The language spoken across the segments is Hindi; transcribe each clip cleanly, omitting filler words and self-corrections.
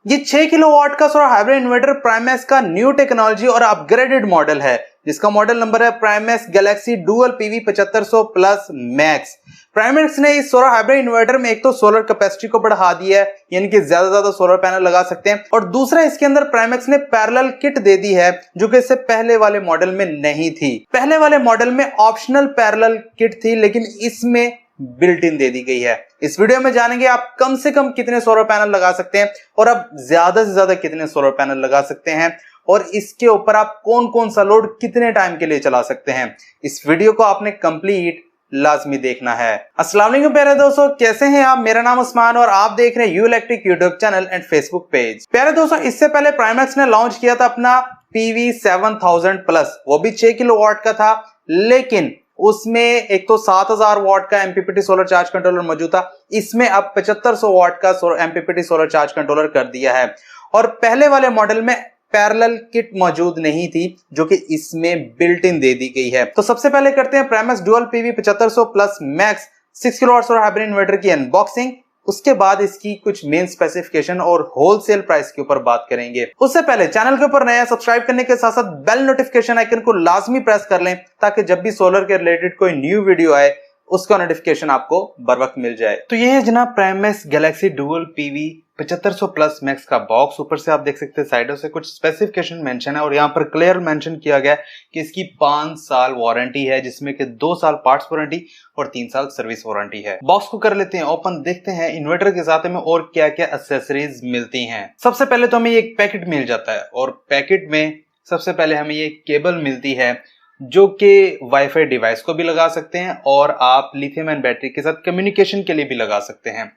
ये 6 किलोवाट का सोलर हाइब्रिड इन्वर्टर प्राइमेक्स का न्यू टेक्नोलॉजी और अपग्रेडेड मॉडल है, जिसका मॉडल नंबर है Primex Galaxy dual PV 7500 plus max. Primex ने इस सोलर हाइब्रिड इन्वर्टर में एक तो सोलर कैपेसिटी को बढ़ा दिया है, यानी कि ज्यादा सोलर पैनल लगा सकते हैं, और दूसरा इसके अंदर प्राइमेक्स ने पैरेलल किट दे दी है जो कि इससे पहले वाले मॉडल में नहीं थी। पहले वाले मॉडल में ऑप्शनल पैरेलल किट थी, लेकिन इसमें बिल्ट इन दे दी गई है। इस वीडियो में जानेंगे आप कम से कम कितने सोलर पैनल लगा सकते हैं और आप ज्यादा से ज्यादा कितने सोलर पैनल लगा सकते हैं, और इसके ऊपर आप कौन कौन सा लोड कितने टाइम के लिए चला सकते हैं। इस वीडियो को आपने कंप्लीट लाजमी देखना है। अस्सलाम वालेकुम प्यारे दोस्तों, कैसे हैं आप? मेरा नाम उस्मान और आप देख रहे हैं you electric YouTube channel and Facebook page. प्यारे दोस्तों, इससे पहले प्राइमेक्स ने लॉन्च किया था अपना पीवी 7000 प्लस, वो भी 6 किलोवाट का था, लेकिन उसमें एक तो 7000 वाट का एमपीपीटी सोलर चार्ज कंट्रोलर मौजूद था। इसमें अब 7500 वाट का एमपीपीटी सोलर चार्ज कंट्रोलर कर दिया है, और पहले वाले मॉडल में पैरेलल किट मौजूद नहीं थी जो कि इसमें बिल्ट इन दे दी गई है। तो सबसे पहले करते हैं Primex dual PV 7500 plus max 6 kilowatt solar hybrid inverter की अनबॉक्सिंग। उसके बाद इसकी कुछ मेन स्पेसिफिकेशन और होलसेल प्राइस के ऊपर बात करेंगे। उससे पहले चैनल के ऊपर नया सब्सक्राइब करने के साथ साथ बेल नोटिफिकेशन आइकन को लाजमी प्रेस कर लें, ताकि जब भी सोलर के रिलेटेड कोई न्यू वीडियो आए उसका नोटिफिकेशन आपको बर वक्त मिल जाए। तो ये है जनाब Primex Galaxy dual PV 7500 plus max का बॉक्स। ऊपर से आप देख सकते हैं साइडों से कुछ स्पेसिफिकेशन मेंशन है, और यहाँ पर क्लियर मेंशन किया गया है कि इसकी 5 साल वारंटी है, जिसमें कि 2 साल पार्ट्स वारंटी और 3 साल सर्विस वारंटी है। बॉक्स को कर लेते हैं ओपन, देखते हैं इन्वर्टर के साथ में और क्या क्या एक्सेसरीज मिलती हैं। सबसे पहले तो हमें एक पैकेट मिल जाता है, और पैकेट में सबसे पहले हमें ये केबल मिलती है जो कि वाईफाई डिवाइस को भी लगा सकते हैं, और आप लिथियम आयन बैटरी के साथ कम्युनिकेशन के लिए भी लगा सकते हैं।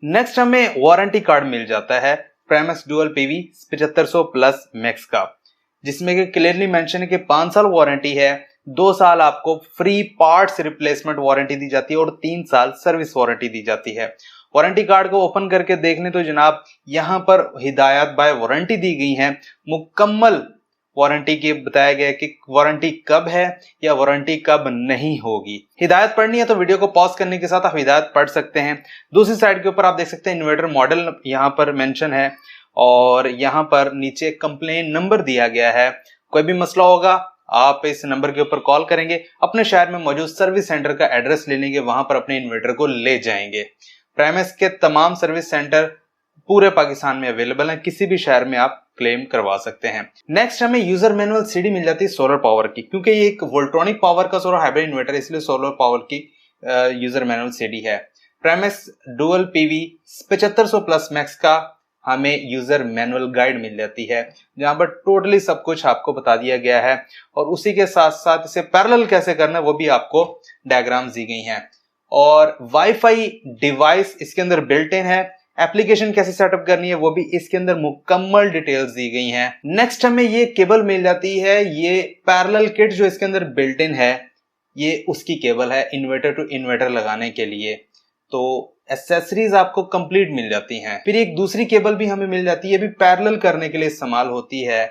नेक्स्ट हमें वारंटी कार्ड मिल जाता है प्राइमेक्स डुअल पीवी 7500 प्लस मैक्स का, जिसमें कि क्लियरली मेंशन है कि 5 साल वारंटी है, 2 साल आपको फ्री पार्ट्स रिप्लेसमेंट वारंटी दी जाती है और 3 साल सर्विस वारंटी दी जाती है। वारंटी कार्ड को ओपन करके देख लें तो जनाब यहाँ पर हिदायत बाय वारंटी दी गई है। मुकम्मल वारंटी के बताया गया कि वारंटी कब है या वारंटी कब नहीं होगी। हिदायत पढ़नी है तो वीडियो को पॉज करने के साथ आप हिदायत पढ़ सकते हैं। दूसरी साइड के ऊपर आप देख सकते हैं इन्वर्टर मॉडल यहाँ पर मेंशन है, और यहाँ पर नीचे कंप्लेन नंबर दिया गया है। कोई भी मसला होगा आप इस नंबर के ऊपर कॉल करेंगे, अपने शहर में मौजूद सर्विस सेंटर का एड्रेस ले लेंगे, वहां पर अपने इन्वर्टर को ले जाएंगे। प्राइमेक्स के तमाम सर्विस सेंटर पूरे पाकिस्तान में अवेलेबल है, किसी भी शहर में आप क्लेम करवा सकते हैं। नेक्स्ट हमें यूजर मैनुअल सीडी मिल जाती है सोलर पावर की, क्योंकि ये एक वोल्ट्रॉनिक पावर का सोलर हाइब्रिड इन्वर्टर है, इसलिए सोलर पावर की यूजर मैनुअल सीडी है। प्राइमेक्स डुअल पीवी 7500 प्लस मैक्स का हमें यूजर मैनुअल गाइड मिल जाती है, जहां पर टोटली सब कुछ आपको बता दिया गया है, और उसी के साथ साथ इसे पैरेलल कैसे करना है वो भी आपको डायग्राम्स दी गई हैं। और वाईफाई डिवाइस इसके अंदर बिल्ट इन है, एप्लीकेशन कैसे सेटअप करनी है वो भी इसके अंदर मुकम्मल डिटेल्स दी गई हैं। नेक्स्ट हमें ये केबल मिल जाती है, ये पैरेलल किट जो इसके अंदर बिल्ट इन है, ये उसकी केबल है इन्वर्टर टू इन्वर्टर लगाने के लिए। तो एसेसरीज आपको कंप्लीट मिल जाती हैं। फिर एक दूसरी केबल भी हमें मिल जाती है, ये भी पैरेलल करने के लिए इस्तेमाल होती है,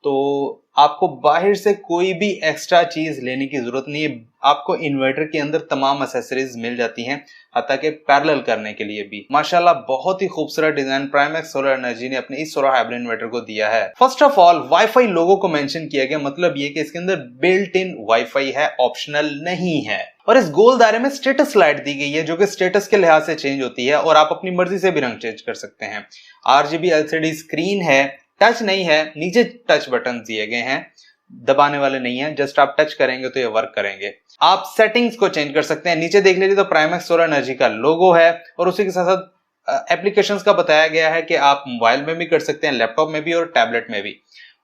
तो आपको बाहर से कोई भी एक्स्ट्रा चीज लेने की जरूरत नहीं है। आपको इन्वर्टर के अंदर तमाम एक्सेसरीज मिल जाती हैं, हत्ता कि पैरेलल करने के लिए भी। माशाल्लाह बहुत ही खूबसूरत डिजाइन प्राइमेक्स सोलर एनर्जी ने अपने इस सोलर हाइब्रिड इन्वर्टर को दिया है। फर्स्ट ऑफ ऑल वाईफाई लोगो को मेंशन किया गया, मतलब ये कि इसके अंदर बिल्ट इन वाईफाई है, ऑप्शनल नहीं है। और इस गोल दायरे में स्टेटस लाइट दी गई है, जो कि स्टेटस के लिहाज से चेंज होती है, और आप अपनी मर्जी से भी रंग चेंज कर सकते हैं। आरजीबी एलसीडी स्क्रीन है, टच नहीं है, नीचे टच बटन दिए गए हैं, दबाने वाले नहीं है, जस्ट आप टच करेंगे तो ये वर्क करेंगे। आप सेटिंग्स को चेंज कर सकते हैं। नीचे देख लीजिए तो प्राइमेक्स सोलर एनर्जी का लोगो है, और उसी के साथ साथ एप्लीकेशंस का बताया गया है कि आप मोबाइल में भी कर सकते हैं, लैपटॉप में भी और टैबलेट में भी।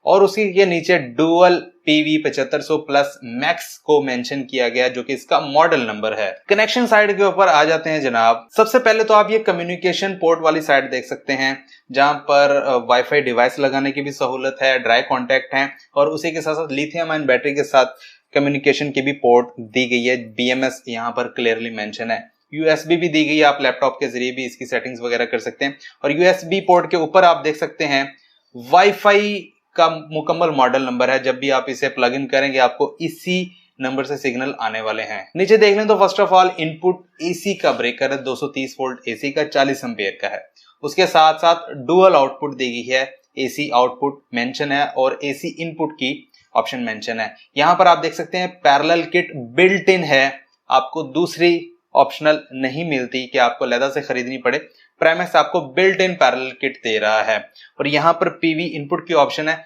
और उसी के नीचे डुअल पीवी 7500 प्लस मैक्स को मेंशन किया गया, जो कि इसका मॉडल नंबर है। कनेक्शन साइड के ऊपर आ जाते हैं जनाब। सबसे पहले तो आप ये कम्युनिकेशन पोर्ट वाली साइड देख सकते हैं, जहां पर वाईफाई डिवाइस लगाने की भी सहूलत है, ड्राई कॉन्टैक्ट है, और उसी के साथ साथ लिथियम आयन बैटरी के साथ कम्युनिकेशन की भी पोर्ट दी गई है। बीएमएस यहाँ पर क्लियरली मेंशन है। यूएसबी भी दी गई है, आप लैपटॉप के जरिए भी इसकी सेटिंग्स वगैरह कर सकते हैं। और यूएसबी पोर्ट के ऊपर आप देख सकते हैं वाईफाई का मुकम्मल मॉडल नंबर है। जब भी आप इसे प्लग इन करेंगे आपको इसी नंबर से सिग्नल आने वाले हैं। नीचे देख लें तो first of all input AC का ब्रेकर है, 230 वोल्ट एसी का 40 एम्पियर का है। उसके साथ साथ डुअल आउटपुट दी गई है, एसी आउटपुट मेंशन है और एसी इनपुट की ऑप्शन मेंशन है। यहां पर आप देख सकते हैं पैरेलल किट बिल्ट इन है, आपको दूसरी ऑप्शनल नहीं मिलती कि आपको अलग से खरीदनी पड़े। प्राइमैक्स आपको बिल्ट इन पैरेलल किट दे रहा है। और यहां पर पीवी इनपुट की ऑप्शन है,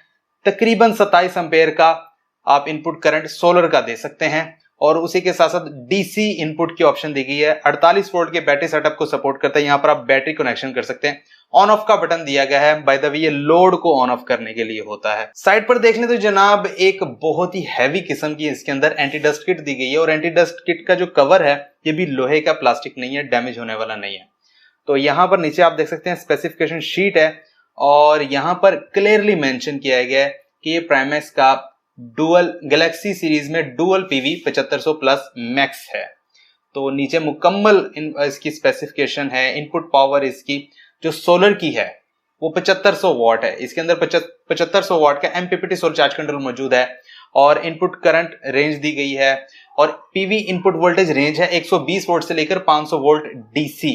तकरीबन 27 एम्पेयर का आप इनपुट करंट सोलर का दे सकते हैं। और उसी के साथ साथ डीसी इनपुट की ऑप्शन दी गई है, 48 वोल्ट के बैटरी सेटअप को सपोर्ट करता है। यहां पर आप बैटरी कनेक्शन कर सकते हैं। ऑन ऑफ का बटन दिया गया है, बाय द वे ये लोड को ऑन ऑफ करने के लिए होता है। साइड पर देख लें तो जनाब एक बहुत ही हैवी किस्म की इसके अंदर एंटी डस्ट किट दी गई है। और एंटी डस्ट किट का जो कवर है ये भी लोहे का, प्लास्टिक नहीं है, डैमेज होने वाला नहीं है। तो यहां पर नीचे आप देख सकते हैं स्पेसिफिकेशन शीट है और यहां पर क्लियरली मेंशन किया गया है कि ये प्राइमैक्स का डुअल गैलेक्सी सीरीज में डुअल पीवी 7500 प्लस मैक्स है। तो नीचे मुकम्मल इसकी स्पेसिफिकेशन है। इनपुट पावर इसकी जो सोलर की है वो 7500 वॉट है। इसके अंदर 7500 वॉट का एमपीपीटी सोलर चार्ज कंट्रोल मौजूद है और इनपुट करंट रेंज दी गई है। और पीवी इनपुट वोल्टेज रेंज है 120 वोल्ट से लेकर 500 वोल्ट डीसी।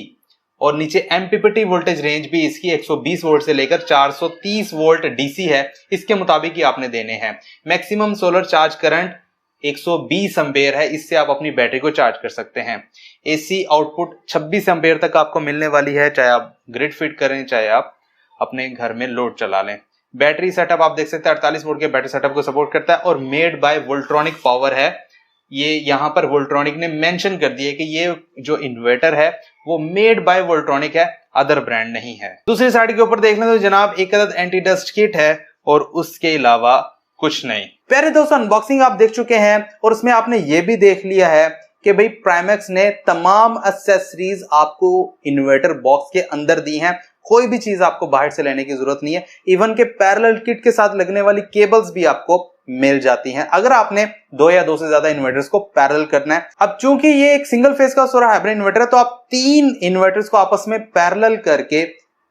और नीचे एमपीपीटी वोल्टेज रेंज भी इसकी 120 वोल्ट से लेकर 430 वोल्ट डीसी है। इसके मुताबिक ही आपने देने हैं। Maximum solar charge current 120 ampere है, इससे आप अपनी बैटरी को चार्ज कर सकते हैं। एसी आउटपुट 26 एम्पेयर तक आपको मिलने वाली है, चाहे आप ग्रिड फिट करें चाहे आप अपने घर में लोड चला लें। बैटरी सेटअप आप देख सकते हैं 48 वोल्ट के बैटरी सेटअप को सपोर्ट करता है और मेड बाय वोल्ट्रॉनिक पावर है। ये यहाँ पर वोल्ट्रॉनिक ने मेंशन कर दिया कि ये जो इन्वर्टर है वो मेड बाय वोल्ट्रॉनिक है, अदर ब्रांड नहीं है। दूसरी साइड के ऊपर देख लें तो जनाब एक अदद एंटी डस्ट किट है और उसके अलावा कुछ नहीं। प्यारे दोस्तों अनबॉक्सिंग आप देख चुके हैं और उसमें आपने ये भी देख लिया है कि भाई प्राइमैक्स ने तमाम एक्सेसरीज आपको इन्वर्टर बॉक्स के अंदर दी हैं। कोई भी चीज आपको बाहर से लेने की जरूरत नहीं है। इवन के पैरेलल किट के साथ लगने वाली केबल्स भी आपको मिल जाती हैं अगर आपने दो या दो से ज्यादा इन्वर्टर्स को पैरेलल करना है। अब चूंकि ये एक सिंगल फेज का सोलर हाइब्रिड इन्वर्टर है तो आप 3 इन्वर्टर्स को आपस में पैरेलल करके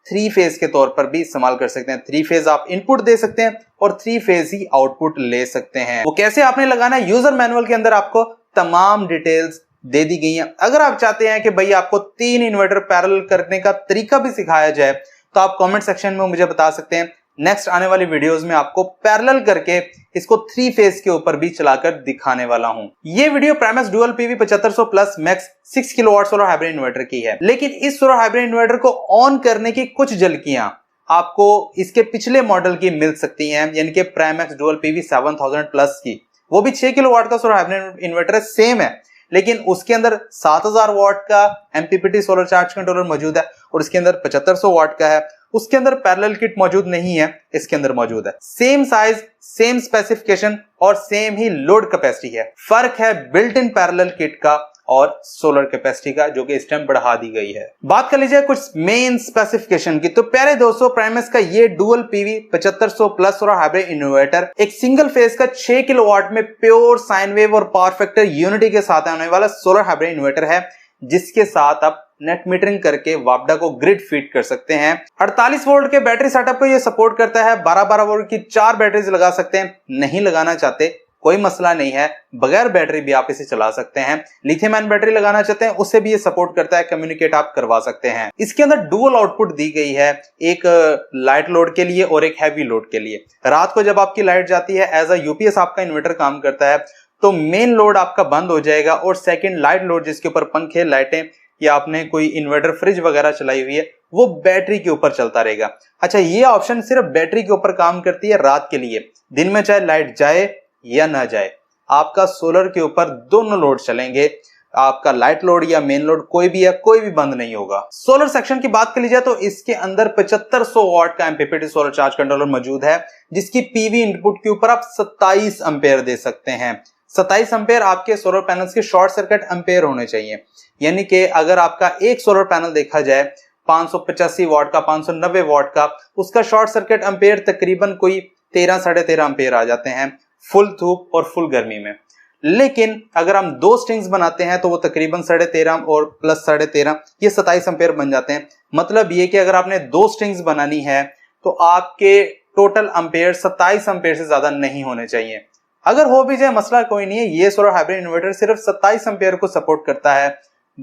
3 फेज के तौर पर भी इस्तेमाल कर सकते हैं। 3 फेज आप इनपुट दे सकते हैं और 3 फेज ही आउटपुट ले सकते हैं। वो कैसे आपने लगाना है, यूजर मैनुअल के अंदर आपको तमाम डिटेल्स दे दी गई हैं। अगर आप चाहते हैं कि भाई आपको 3 इन्वर्टर पैरेलल करने का तरीका भी सिखाया जाए तो आप कमेंट सेक्शन में मुझे बता सकते हैं। नेक्स्ट आने वाली वीडियोस में आपको पैरेलल करके इसको 3 फेज के ऊपर भी चलाकर दिखाने वाला हूं। ये video Primex dual PV 7500 plus max 6 kilowatt solar hybrid inverter की है। लेकिन इस सोलर हाइब्रिड इन्वर्टर को ऑन करने की कुछ झलकियां आपको इसके पिछले मॉडल की मिल सकती हैं, यानी कि प्राइमैक्स डुअल पीवी 7000 प्लस की। वो भी 6 किलोवाट का सोलर हाइब्रिड इन्वर्टर है, सेम है, लेकिन उसके अंदर 7000 वाट का एमपीपीटी सोलर चार्ज कंट्रोलर मौजूद है और इसके अंदर 7500 वाट का है। उसके अंदर पैरेलल किट मौजूद नहीं है, इसके अंदर मौजूद है। सेम साइज, सेम स्पेसिफिकेशन और सेम ही लोड कैपेसिटी है। फर्क है बिल्ट इन पैरेलल किट का और सोलर कैपेसिटी का, जो कि इस टाइम बढ़ा दी गई है। बात कर लीजिए कुछ मेन स्पेसिफिकेशन की, तो प्यारे दोस्तों प्राइमैक्स का ये dual PV 7500 plus solar hybrid inverter एक सिंगल फेज का 6 किलोवाट में प्योर साइन वेव और पावर फैक्टर यूनिटी के साथ आने वाला सोलर हाइब्रिड इन्वर्टर है, जिसके साथ आप नेट मीटरिंग करके वापडा को ग्रिड फीड कर सकते हैं। 48 वोल्ट के बैटरी सेटअप को ये सपोर्ट करता है। 12-12 वोल्ट की 4 बैटरीज लगा सकते हैं। नहीं लगाना चाहते कोई मसला नहीं है, बगैर बैटरी भी आप इसे चला सकते हैं। लिथियम आयन बैटरी लगाना चाहते हैं उससे भी ये सपोर्ट करता है, कम्युनिकेट आप करवा सकते हैं। इसके अंदर डुअल आउटपुट दी गई है, एक लाइट लोड के लिए और एक हैवी लोड के लिए। रात को जब आपकी लाइट जाती है, एज अ यूपीएस आपका इन्वर्टर काम करता है, तो मेन लोड आपका बंद हो जाएगा और सेकेंड लाइट लोड जिसके ऊपर पंखे, लाइटें या आपने कोई इन्वर्टर फ्रिज वगैरह चलाई हुई है, वो बैटरी के ऊपर चलता रहेगा। अच्छा, ये ऑप्शन सिर्फ बैटरी के ऊपर काम करती है रात के लिए। दिन में चाहे लाइट जाए या ना जाए, आपका सोलर के ऊपर दोनों लोड चलेंगे। आपका लाइट लोड या मेन लोड कोई भी है, कोई भी बंद नहीं होगा। सोलर सेक्शन की बात कर ली जाए तो इसके अंदर 7500 वाट का एमपीपीटी सोलर चार्ज कंट्रोलर मौजूद है, जिसकी पीवी इनपुट के ऊपर आप 27 एम्पेयर दे सकते हैं। 27 एम्पेयर आपके सोलर पैनल्स के शॉर्ट सर्किट एम्पेयर होने चाहिए। यानी कि अगर आपका एक सोलर पैनल देखा जाए 585 वाट का, 590 वाट का, उसका शॉर्ट सर्किट एम्पेयर तकरीबन कोई 13-13.5 एम्पेयर आ जाते हैं फुल धूप और फुल गर्मी में। लेकिन अगर हम 2 स्ट्रिंग्स बनाते हैं तो वो तकरीबन 13.5 और प्लस 13.5, ये 27 एम्पेयर बन जाते हैं। मतलब ये कि अगर आपने 2 स्ट्रिंग्स बनानी है तो आपके टोटल एम्पेयर 27 एम्पेयर से ज्यादा नहीं होने चाहिए। अगर हो भी जाए मसला कोई नहीं है, ये सोलर हाइब्रिड इन्वर्टर सिर्फ 27 एम्पेयर को सपोर्ट करता है।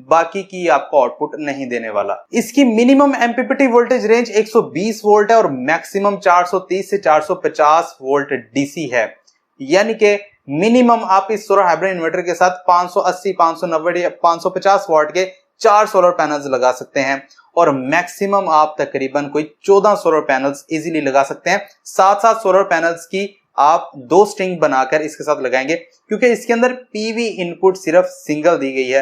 बाकी की आपको आउटपुट नहीं देने वाला। इसकी minimum MPPT voltage range 120 volt है और मैक्सिमम 430 से 450 वोल्ट डीसी है। यानी कि मिनिमम आप इस सोलर हाइब्रिड इन्वर्टर के साथ 580, 590 या 550 वॉट के 4 सोलर पैनल्स लगा सकते हैं और मैक्सिमम आप तकरीबन कोई 14 सोलर पैनल्स इजीली लगा सकते हैं। 7 सोलर पैनल्स की आप 2 स्ट्रिंग बनाकर इसके साथ लगाएंगे, क्योंकि इसके अंदर पीवी इनपुट सिर्फ सिंगल दी गई है,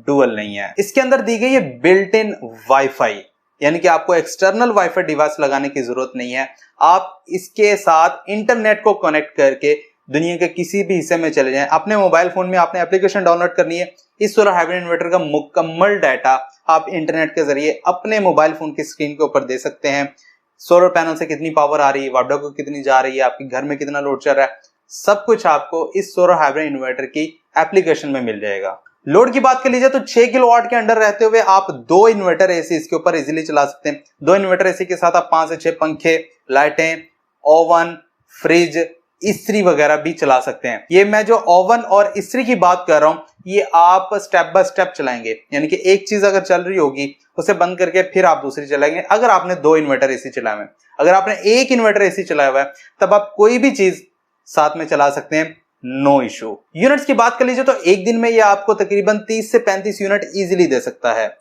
डुअल नहीं है। इसके अंदर दी गई है बिल्ट इन वाईफाई, यानी कि आपको एक्सटर्नल वाईफाई डिवाइस लगाने की जरूरत नहीं है। आप इसके साथ इंटरनेट को कनेक्ट करके दुनिया के किसी भी हिस्से में चले जाएं। अपने मोबाइल फोन में आपने एप्लीकेशन डाउनलोड करनी है, इस सोलर हाइब्रिड इन्वर्टर का मुकम्मल डाटा आप इंटरनेट के जरिए अपने मोबाइल फोन की स्क्रीन के ऊपर दे सकते हैं। सोलर पैनल से कितनी पावर आ रही है, वापडा को कितनी जा रही है, आपके घर में कितना लोड चल रहा है, सब कुछ आपको इस सोलर हाइब्रिड इन्वर्टर की एप्लीकेशन में मिल जाएगा। लोड की बात कर लीजिए तो 6 किलोवाट के अंडर रहते हुए आप 2 इन्वर्टर एसी इसके ऊपर इजीली चला सकते हैं। 2 इन्वर्टर एसी के साथ आप 5 से 6 पंखे, लाइटें, ओवन, फ्रिज, इस्त्री वगैरह भी चला सकते हैं। ये मैं जो ओवन और इस्त्री की बात कर रहा हूं, ये आप स्टेप बाय स्टेप चलाएंगे, यानी कि एक चीज अगर चल रही होगी उसे बंद करके फिर आप दूसरी चलाएंगे। अगर आपने 2 इन्वर्टर एसी चलाए हुए, अगर आपने 1 इन्वर्टर एसी चलाया हुआ है, तब आप कोई भी चीज साथ में चला सकते हैं, नो इशू। यूनिट्स की बात कर लीजिए तो एक दिन में ये आपको तकरीबन 30 से 35 यूनिट इजीली दे सकता है।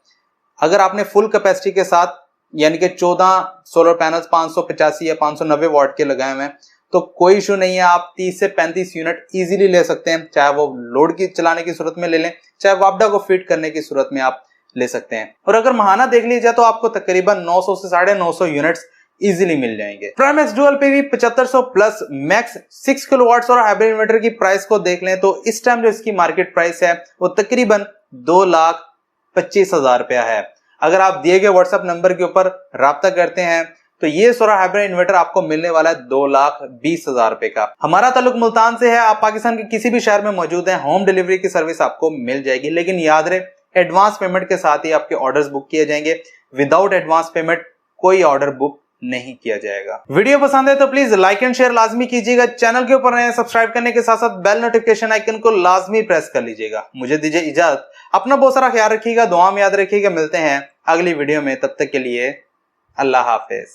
अगर आपने फुल कैपेसिटी के साथ यानी कि 14 सोलर पैनल्स 585 या 590 वॉट के लगाए हुए हैं, तो कोई इशू नहीं है, आप 30 से 35 यूनिट इजीली ले सकते हैं। चाहे वो लोड की चलाने की सूरत में ले लें, चाहे वापडा को फिट करने की सूरत में आप ले सकते हैं। और अगर महाना देख लीजिए तो आपको तकरीबन 900 से 950 यूनिट्स इजीली मिल जाएंगे। Primex dual PV 7500 plus max 6 kilowatt और हाइब्रिड इन्वर्टर की प्राइस को देख लें तो इस टाइम जो इसकी मार्केट प्राइस है वो तकरीबन 2,25,000 रुपया है। अगर आप दिए गए व्हाट्सएप नंबर के ऊपर राब्ता करते हैं तो ये सोलर हाइब्रिड इन्वर्टर आपको मिलने वाला है 2,20,000 रुपए का। हमारा ताल्लुक मुल्तान से है, आप पाकिस्तान के किसी भी शहर में मौजूद हैं, होम डिलीवरी की सर्विस आपको मिल जाएगी। लेकिन याद रहे, एडवांस पेमेंट के साथ ही आपके ऑर्डर्स बुक किए जाएंगे। विदाउट एडवांस पेमेंट कोई ऑर्डर बुक नहीं किया जाएगा। वीडियो पसंद है तो प्लीज लाइक एंड शेयर लाजमी कीजिएगा। चैनल के ऊपर नए सब्सक्राइब करने के साथ साथ बेल नोटिफिकेशन आइकन को लाजमी प्रेस कर लीजिएगा। मुझे दीजिए इजाजत, अपना बहुत सारा ख्याल रखिएगा, दुआ में याद रखिएगा। मिलते हैं अगली वीडियो में, तब तक के लिए अल्लाह हाफिज।